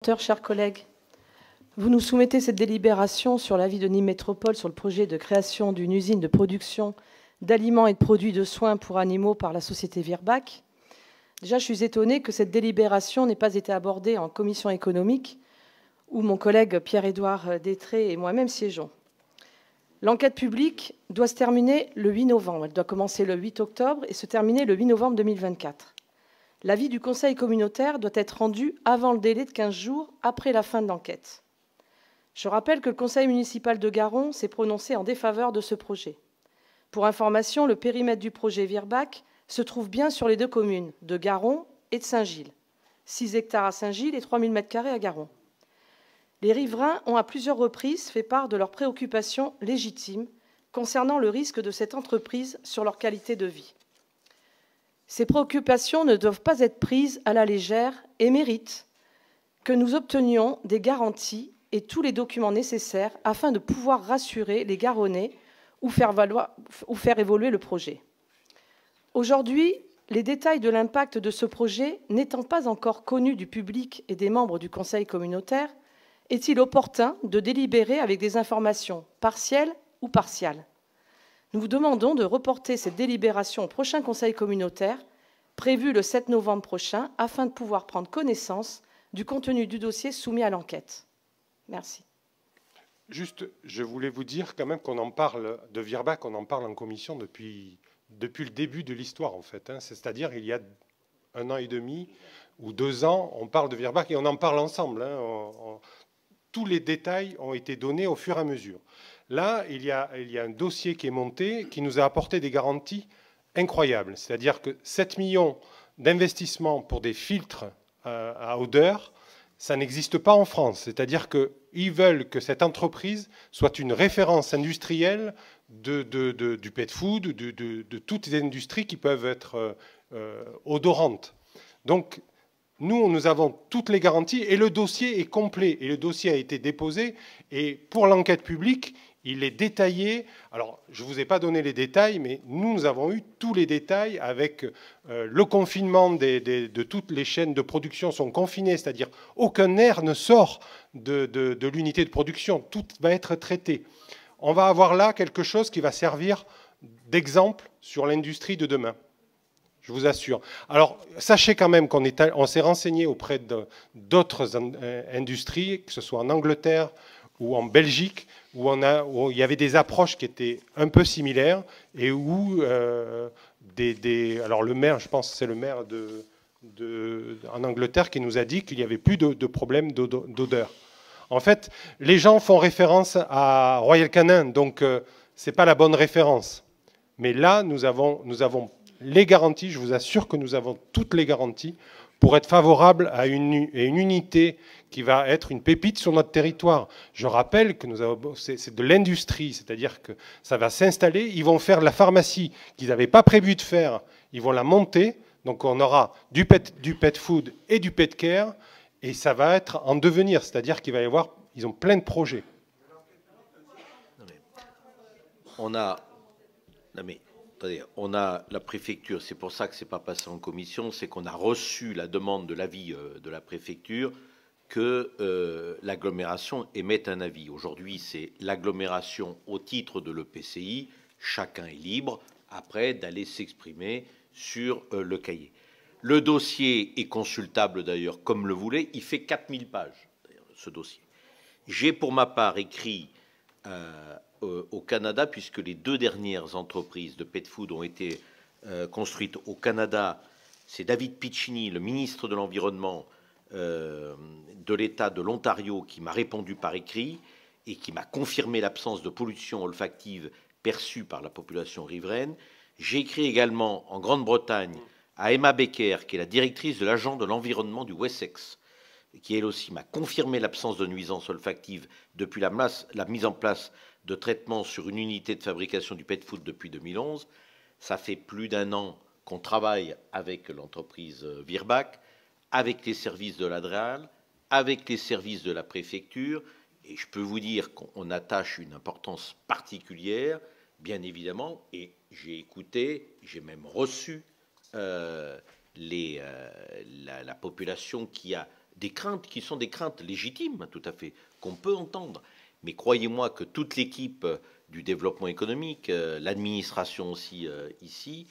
Chers collègues, vous nous soumettez cette délibération sur l'avis de Nîmes Métropole sur le projet de création d'une usine de production d'aliments et de produits de soins pour animaux par la société Virbac. Déjà, je suis étonnée que cette délibération n'ait pas été abordée en commission économique, où mon collègue Pierre-Édouard Détré et moi-même siégeons. L'enquête publique doit se terminer le 8 novembre. Elle doit commencer le 8 octobre et se terminer le 8 novembre 2024. L'avis du conseil communautaire doit être rendu avant le délai de 15 jours après la fin de l'enquête. Je rappelle que le conseil municipal de Garon s'est prononcé en défaveur de ce projet. Pour information, le périmètre du projet Virbac se trouve bien sur les deux communes de Garon et de Saint-Gilles. 6 hectares à Saint-Gilles et 3000 m² à Garon. Les riverains ont à plusieurs reprises fait part de leurs préoccupations légitimes concernant le risque de cette entreprise sur leur qualité de vie. Ces préoccupations ne doivent pas être prises à la légère et méritent que nous obtenions des garanties et tous les documents nécessaires afin de pouvoir rassurer les Garonnais ou faire évoluer le projet. Aujourd'hui, les détails de l'impact de ce projet n'étant pas encore connus du public et des membres du conseil communautaire, est-il opportun de délibérer avec des informations partielles ou partiales? Nous vous demandons de reporter cette délibération au prochain conseil communautaire, prévu le 7 novembre prochain, afin de pouvoir prendre connaissance du contenu du dossier soumis à l'enquête. Merci. Juste, je voulais vous dire quand même qu'on en parle de Virbac, on en parle en commission depuis le début de l'histoire, en fait. C'est-à-dire, il y a 1 an et demi ou 2 ans, on parle de Virbac et on en parle ensemble. Tous les détails ont été donnés au fur et à mesure. Là, il y a un dossier qui est monté, qui nous a apporté des garanties incroyables. C'est-à-dire que 7 millions d'investissements pour des filtres à odeur, ça n'existe pas en France. C'est-à-dire qu'ils veulent que cette entreprise soit une référence industrielle du pet food, de toutes les industries qui peuvent être odorantes. Donc, nous avons toutes les garanties et le dossier est complet. Et le dossier a été déposé. Et pour l'enquête publique, il est détaillé. Alors, je ne vous ai pas donné les détails, mais nous avons eu tous les détails avec le confinement de toutes les chaînes de production sont confinées, c'est-à-dire aucun air ne sort de l'unité de production. Tout va être traité. On va avoir là quelque chose qui va servir d'exemple sur l'industrie de demain. Je vous assure. Alors, sachez quand même qu'on s'est renseigné auprès d'autres industries, que ce soit en Angleterre ou en Belgique, où il y avait des approches qui étaient un peu similaires et où alors le maire, je pense que c'est le maire en Angleterre qui nous a dit qu'il n'y avait plus de problème d'odeur. En fait, les gens font référence à Royal Canin, donc ce n'est pas la bonne référence. Mais là, nous avons les garanties, je vous assure que nous avons toutes les garanties pour être favorable à une unité qui va être une pépite sur notre territoire. Je rappelle que c'est de l'industrie, c'est-à-dire que ça va s'installer. Ils vont faire de la pharmacie qu'ils n'avaient pas prévu de faire. Ils vont la monter. Donc on aura du pet food et du pet care. Et ça va être en devenir, c'est-à-dire qu'il va y avoir, ils ont plein de projets. On a la préfecture, c'est pour ça que ce n'est pas passé en commission, c'est qu'on a reçu la demande de l'avis de la préfecture que l'agglomération émette un avis. Aujourd'hui, c'est l'agglomération au titre de l'EPCI. Chacun est libre, après, d'aller s'exprimer sur le cahier. Le dossier est consultable, d'ailleurs, comme le voulait. Il fait 4000 pages, ce dossier. J'ai, pour ma part, écrit au Canada, puisque les 2 dernières entreprises de pet food ont été construites au Canada. C'est David Piccini, le ministre de l'Environnement de l'État de l'Ontario, qui m'a répondu par écrit et qui m'a confirmé l'absence de pollution olfactive perçue par la population riveraine. J'ai écrit également en Grande-Bretagne à Emma Becker, qui est la directrice de l'agent de l'environnement du Wessex, qui elle aussi m'a confirmé l'absence de nuisances olfactives depuis la mise en place de traitement sur une unité de fabrication du pet food depuis 2011. Ça fait plus d'1 an qu'on travaille avec l'entreprise Virbac, avec les services de l'ADREAL, avec les services de la préfecture, et je peux vous dire qu'on attache une importance particulière, bien évidemment, et j'ai écouté, j'ai même reçu la population qui a des craintes qui sont des craintes légitimes, tout à fait, qu'on peut entendre. Mais croyez-moi que toute l'équipe du développement économique, l'administration aussi ici,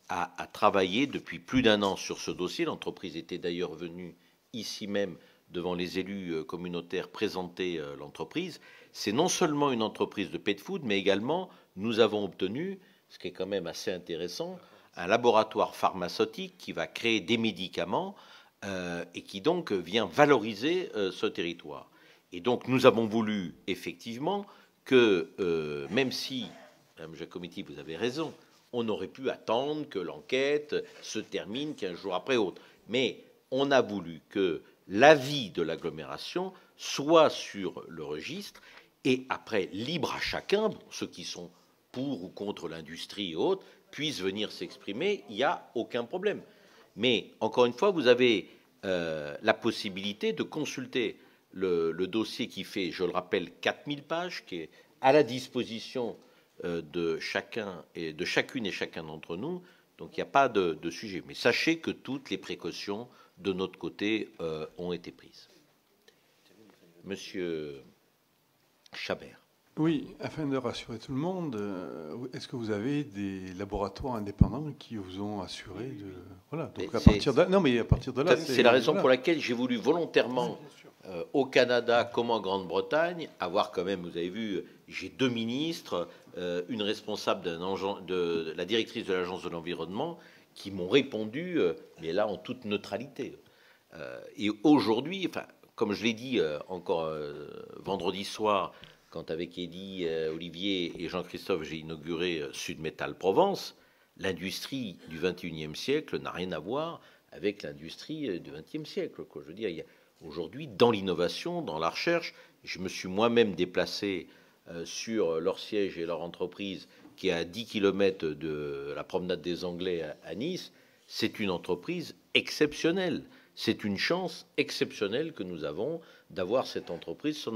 a travaillé depuis plus d'1 an sur ce dossier. L'entreprise était d'ailleurs venue ici même devant les élus communautaires présenter l'entreprise. C'est non seulement une entreprise de pet food, mais également nous avons obtenu, ce qui est quand même assez intéressant, un laboratoire pharmaceutique qui va créer des médicaments et qui donc vient valoriser ce territoire. Et donc nous avons voulu effectivement que, même si, Mme Giacometti, vous avez raison, on aurait pu attendre que l'enquête se termine 15 jours après autre. Mais on a voulu que l'avis de l'agglomération soit sur le registre et après, libre à chacun, bon, ceux qui sont pour ou contre l'industrie et autres, puissent venir s'exprimer, il n'y a aucun problème. Mais, encore une fois, vous avez la possibilité de consulter le dossier qui fait, je le rappelle, 4000 pages, qui est à la disposition de chacun et de chacune et chacun d'entre nous. Donc, il n'y a pas de sujet. Mais sachez que toutes les précautions de notre côté ont été prises. Monsieur Chabert. Oui, afin de rassurer tout le monde, est-ce que vous avez des laboratoires indépendants qui vous ont assuré de... Voilà, donc à partir de... Non, mais à partir de là... C'est la raison pour laquelle j'ai voulu volontairement, au Canada comme en Grande-Bretagne, avoir quand même, vous avez vu, j'ai 2 ministres, une responsable de la directrice de l'Agence de l'environnement, qui m'ont répondu, mais là en toute neutralité. Et aujourd'hui, enfin, comme je l'ai dit encore vendredi soir, quand avec Eddy, Olivier et Jean-Christophe, j'ai inauguré Sud Métal Provence, l'industrie du XXIe siècle n'a rien à voir avec l'industrie du XXe siècle. Quoi. Je veux dire, aujourd'hui, dans l'innovation, dans la recherche, je me suis moi-même déplacé sur leur siège et leur entreprise qui est à 10 km de la promenade des Anglais à Nice. C'est une entreprise exceptionnelle. C'est une chance exceptionnelle que nous avons d'avoir cette entreprise sur